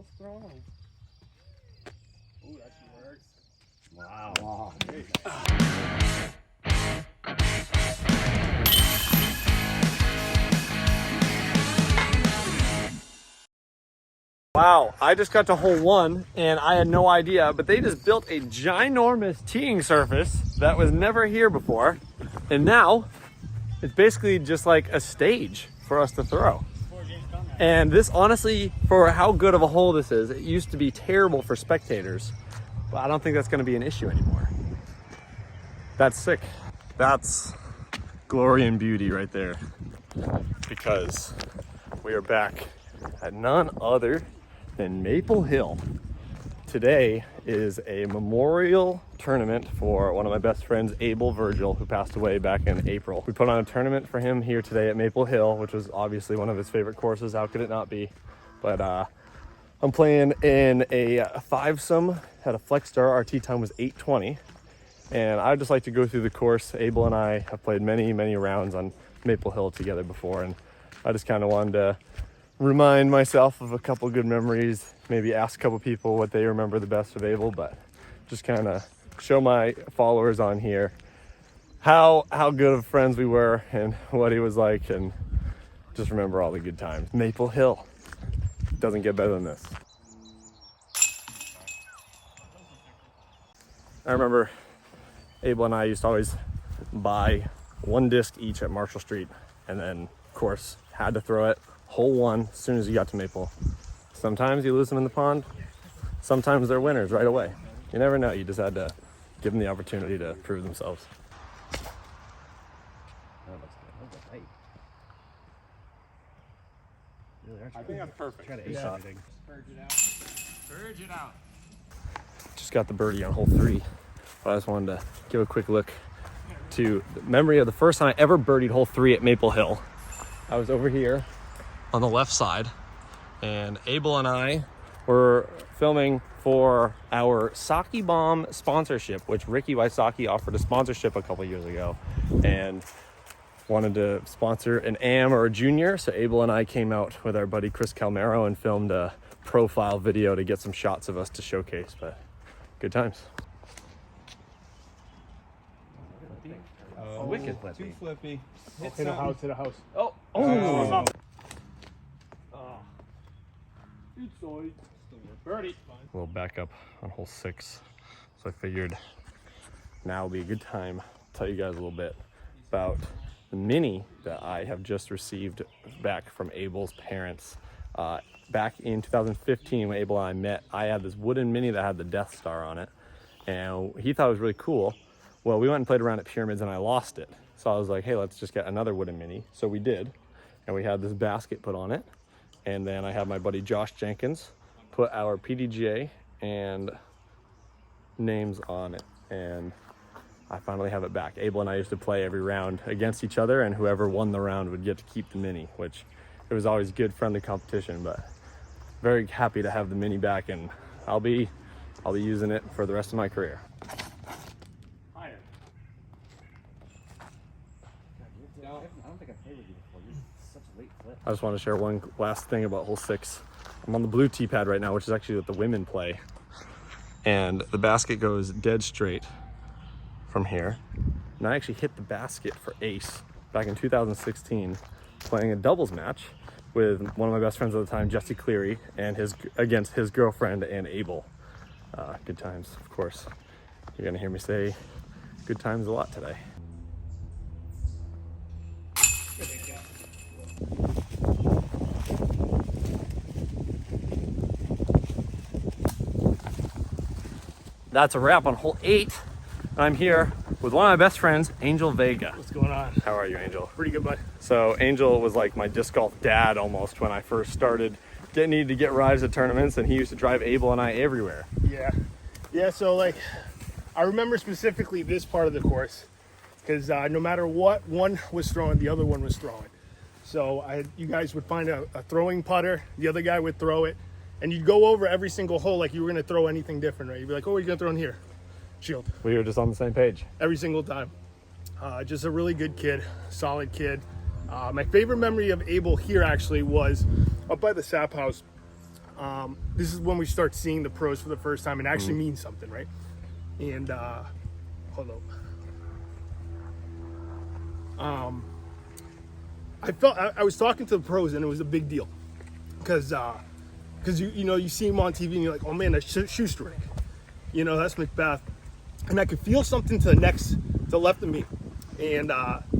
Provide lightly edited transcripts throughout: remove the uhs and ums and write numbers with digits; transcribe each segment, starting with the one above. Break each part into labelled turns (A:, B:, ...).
A: so strong.
B: Ooh, that actually works.
A: Wow.
B: Wow. Hey.
C: Wow, I just got to hole 1 and I had no idea, but they just built a ginormous teeing surface that was never here before. And now it's basically just like a stage for us to throw. And this, honestly, for how good of a hole this is, it used to be terrible for spectators, but I don't think that's gonna be an issue anymore. That's sick. That's glory and beauty right there, because we are back at none other than Maple Hill. Today is a memorial tournament for one of my best friends, Abel Virgile, who passed away back in April. We put on a tournament for him here today at Maple Hill, which was obviously one of his favorite courses. How could it not be? But I'm playing in a fivesome at a Flex Star. Our tee time was 8:20. And I'd just like to go through the course. Abel and I have played many, many rounds on Maple Hill together before, and I just kind of wanted to remind myself of a couple good memories, maybe ask a couple people what they remember the best of Abel, but just kind of show my followers on here how good of friends we were and what he was like, and just remember all the good times. Maple Hill doesn't get better than this. I remember Abel and I used to always buy one disc each at Marshall Street, and then of course had to throw it hole 1 as soon as you got to Maple. Sometimes you lose them in the pond, sometimes they're winners right away. You never know, you just had to give them the opportunity to prove themselves.
A: That looks good. That's right. Really are
B: I think that's perfect.
A: trying to ace everything.
B: Purge it out. Purge it out.
C: Just got the birdie on hole 3, but I just wanted to give a quick look to the memory of the first time I ever birdied hole 3 at Maple Hill. I was over here on the left side, and Abel and I were filming for our Sake Bomb sponsorship, which Ricky Wysocki offered a sponsorship a couple years ago and wanted to sponsor an AM or a junior. So Abel and I came out with our buddy Chris Calmero and filmed a profile video to get some shots of us to showcase, but good times.
A: Wicked flippy.
B: Too flippy.
D: Hit a house, hit a house.
C: Oh,
B: Birdie.
C: a little backup on hole 6. So I figured now would be a good time to tell you guys a little bit about the mini that I have just received back from Abel's parents. Back in 2015 when Abel and I met, I had this wooden mini that had the Death Star on it, and he thought it was really cool. Well, we went and played around at Pyramids and I lost it. So I was like, hey, let's just get another wooden mini. So we did, and we had this basket put on it. And then I had my buddy Josh Jenkins put our PDGA and names on it. And I finally have it back. Abel and I used to play every round against each other, and whoever won the round would get to keep the mini, which it was always good, friendly competition, but very happy to have the mini back, and I'll be using it for the rest of my career.
A: I don't think I've played with you before. You're such a late flip.
C: I just want to share one last thing about hole 6. I'm on the blue tee pad right now, which is actually what the women play. And the basket goes dead straight from here. And I actually hit the basket for ace back in 2016, playing a doubles match with one of my best friends at the time, Jesse Cleary, and against his girlfriend and Abel. Good times, of course. You're gonna hear me say good times a lot today. That's a wrap on hole 8. I'm here with one of my best friends, Angel Vega.
D: What's going on?
C: How are you, Angel?
D: Pretty good, bud.
C: So Angel was like my disc golf dad almost when I first started. Needed to get rides at tournaments, and he used to drive Abel and I everywhere.
D: Yeah, so like, I remember specifically this part of the course, because no matter what one was throwing, the other one was throwing. So you guys would find a throwing putter, the other guy would throw it, and you'd go over every single hole like you were gonna throw anything different, right? You'd be like, oh, what are you gonna throw in here? Shield.
C: We were just on the same page.
D: Every single time. Just a really good kid, solid kid. My favorite memory of Abel here actually was up by the sap house. this is when we start seeing the pros for the first time and actually means something, right? And hold on. I was talking to the pros and it was a big deal because you see him on TV and you're like, oh man, that's Shoestring, that's Macbeth, and I could feel something to the left of me, and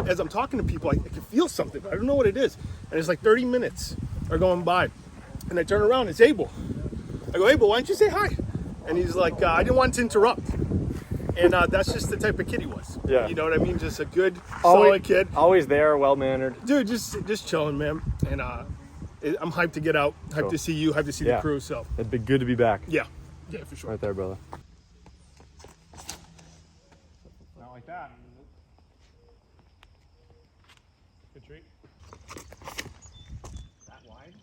D: as I'm talking to people, I can feel something, but I don't know what it is, and it's like 30 minutes are going by, and I turn around, it's Abel. I go, Abel, why don't you say hi? And he's like, I didn't want to interrupt. And that's just the type of kid he was.
C: Yeah.
D: You know what I mean? Just a good, solid kid.
C: Always there, well-mannered.
D: Dude, just chilling, man. And I'm hyped to get out, hyped to see you, hyped to see the crew. So
C: it'd be good to be back.
D: Yeah, for sure.
C: Right there, brother.
B: Not like that. Good treat. That wide?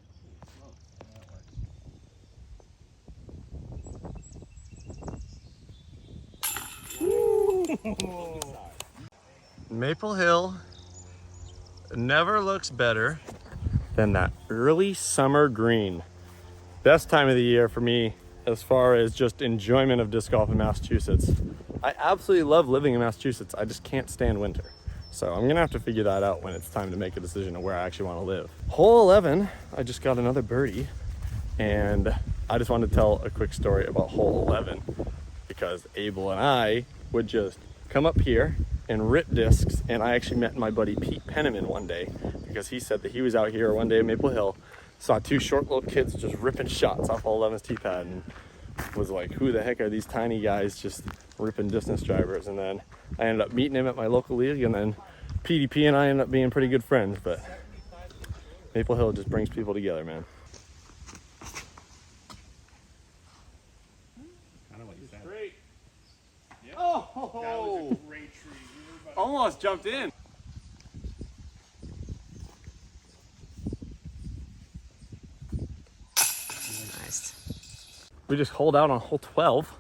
C: Maple Hill never looks better than that early summer green. Best time of the year for me as far as just enjoyment of disc golf in Massachusetts. I absolutely love living in Massachusetts. I just can't stand winter. So I'm gonna have to figure that out when it's time to make a decision of where I actually want to live. Hole 11, I just got another birdie, and I just wanted to tell a quick story about hole 11 because Abel and I would just come up here and rip discs, and I actually met my buddy Pete Penniman one day because he said that he was out here one day at Maple Hill, saw two short little kids just ripping shots off hole 11's tee pad, and was like, who the heck are these tiny guys just ripping distance drivers? And then I ended up meeting him at my local league, and then PDP and I ended up being pretty good friends. But Maple Hill just brings people together, man.
B: I know what you said.
C: Great.
B: Yep.
C: Oh,
B: That was a great tree.
C: almost jumped in.
A: Nice.
C: We just holed out on hole 12,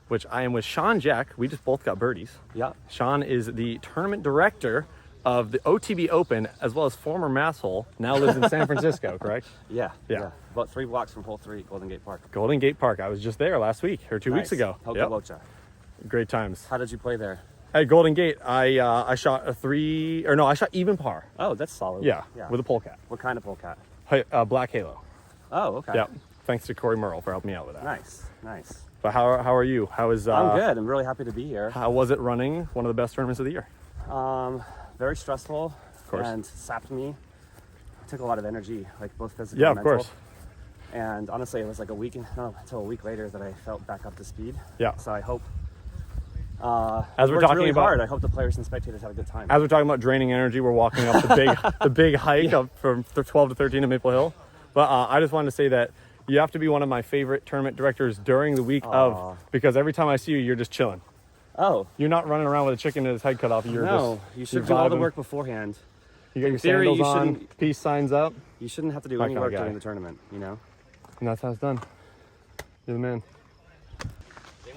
C: which I am with Sean Jack. We just both got birdies.
A: Yeah.
C: Sean is the tournament director of the OTB Open, as well as former Mass Hole, now lives in San Francisco, correct?
A: Yeah.
C: Yeah.
A: About 3 blocks from hole 3 at Golden Gate Park.
C: Golden Gate Park. I was just there last week, or 2 weeks ago.
A: Hoka
C: Yep.
A: Locha.
C: Great times.
A: How did you play there?
C: At Golden Gate, I shot a 3, or no, I shot even par.
A: Oh, that's solid.
C: Yeah, with a polecat.
A: What kind of polecat?
C: Black Halo.
A: Oh, okay.
C: Yeah. Thanks to Corey Merle for helping me out with that.
A: Nice, nice.
C: But how are you? How is?
A: I'm good. I'm really happy to be here.
C: How was it running one of the best tournaments of the year?
A: Very stressful.
C: Of course.
A: And sapped me. Took a lot of energy, like both physical
C: Yeah,
A: and
C: of
A: mental.
C: course.
A: And honestly, it was like until a week later that I felt back up to speed.
C: Yeah.
A: So I hope.
C: As we're
A: worked
C: talking
A: really
C: about,
A: hard. I hope the players and spectators have a good time.
C: as we're talking about draining energy, we're walking up the big hike up from 12 to 13 at Maple Hill. But I just wanted to say that you have to be one of my favorite tournament directors during the week of, because every time I see you, you're just chilling.
A: Oh.
C: You're not running around with a chicken and his head cut off.
A: You should
C: you're
A: do all the
C: vibing.
A: work beforehand.
C: You got your
A: theory,
C: sandals
A: you
C: on,
A: shouldn't-
C: peace signs up,
A: You shouldn't have to do
C: My
A: any
C: kind of
A: work
C: guy.
A: during the tournament, you know?
C: and that's how it's done. You're the man.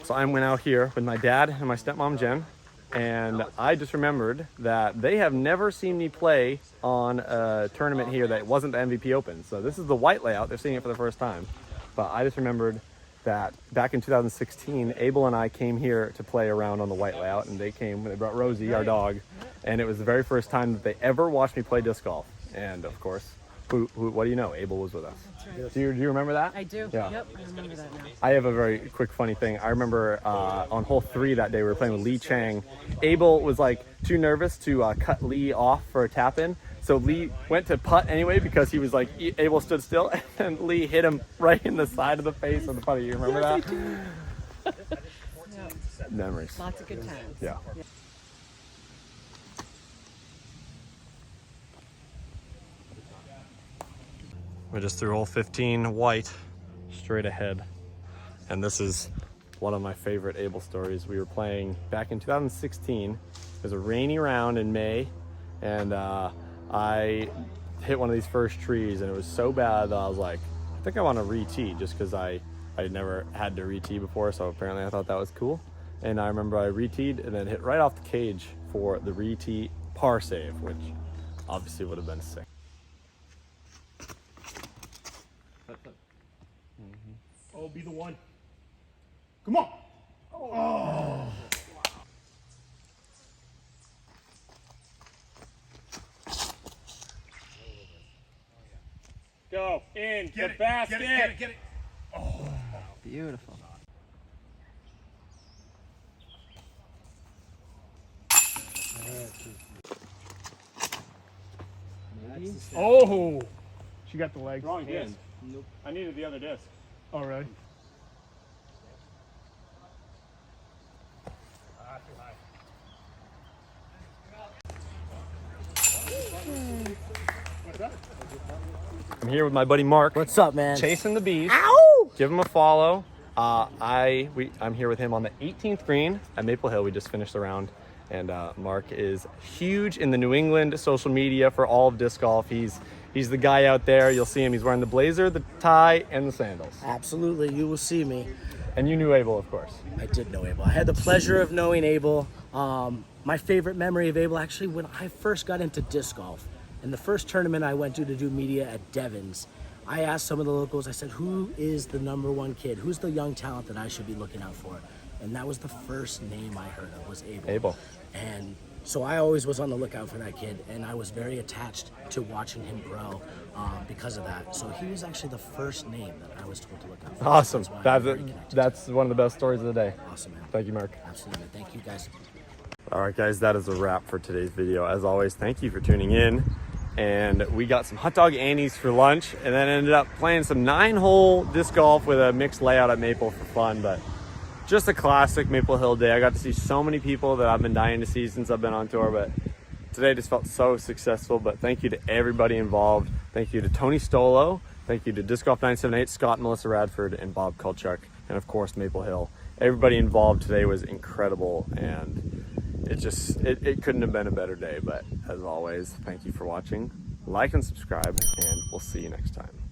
C: So I went out here with my dad and my stepmom Jen, and I just remembered that they have never seen me play on a tournament here that wasn't the MVP Open. So this is the white layout. They're seeing it for the first time. But I just remembered that back in 2016, Abel and I came here to play around on the white layout, and they brought Rosie, our dog, and it was the very first time that they ever watched me play disc golf. And of course, what do you know? Abel was with us.
E: That's right.
C: Do you remember that?
E: I do.
C: Yeah.
E: Yep, I remember that now.
C: I have a very quick funny thing. I remember on hole 3 that day we were playing with Lee Chang. Abel was like too nervous to cut Lee off for a tap in. So Lee went to putt anyway because he was like, Abel stood still, and Lee hit him right in the side of the face of the putter. You remember that?
E: Yep.
C: Memories.
E: Lots of good times.
C: Yeah. We just threw hole 15 white straight ahead. And this is one of my favorite Abel stories. We were playing back in 2016. It was a rainy round in May, and I hit one of these first trees, and it was so bad that I was like, I think I want to re-tee, just because I never had to re-tee before, so apparently I thought that was cool. And I remember I re-teed and then hit right off the cage for the re-tee par save, which obviously would have been sick.
D: be the one. Come on. Oh.
C: Go in
D: Get
C: the
D: it,
C: basket.
D: get it, get it, get it. Oh.
E: Beautiful.
D: Oh. She got the legs.
C: Wrong disc. Nope. I needed the other disc.
D: All right.
C: I'm here with my buddy Mark.
E: What's up, man?
C: Chasing the bees.
E: Ow!
C: Give him a follow. I'm here with him on the 18th green at Maple Hill. We just finished the round, and Mark is huge in the New England social media for all of disc golf. He's the guy out there. You'll see him. He's wearing the blazer, the tie, and the sandals.
E: Absolutely, you will see me.
C: And you knew Abel, of course.
E: I did know Abel. I had the pleasure of knowing Abel. My favorite memory of Abel, actually, when I first got into disc golf. In the first tournament I went to do media at Devon's, I asked some of the locals, I said, who is the #1 kid? Who's the young talent that I should be looking out for? And that was the first name I heard of, was Abel.
C: Abel.
E: And so I always was on the lookout for that kid, and I was very attached to watching him grow because of that. So he was actually the first name that I was told to look out for.
C: Awesome.
E: That's why I'm very connected.
C: That's one of the best stories of the day.
E: Awesome, man.
C: Thank you, Mark.
E: Absolutely. Thank you, guys.
C: All right, guys, that is a wrap for today's video. As always, thank you for tuning in. And we got some hot dog Annie's for lunch, and then ended up playing some 9-hole disc golf with a mixed layout at Maple for fun. But just a classic Maple Hill day. I got to see so many people that I've been dying to see since I've been on tour, but today just felt so successful. But thank you to everybody involved. Thank you to Tony Stolo. Thank you to Disc Golf 978, Scott and Melissa Radford, and Bob Kulchuk, and of course Maple Hill. Everybody involved today was incredible, and it couldn't have been a better day. But as always, thank you for watching. Like and subscribe, and we'll see you next time.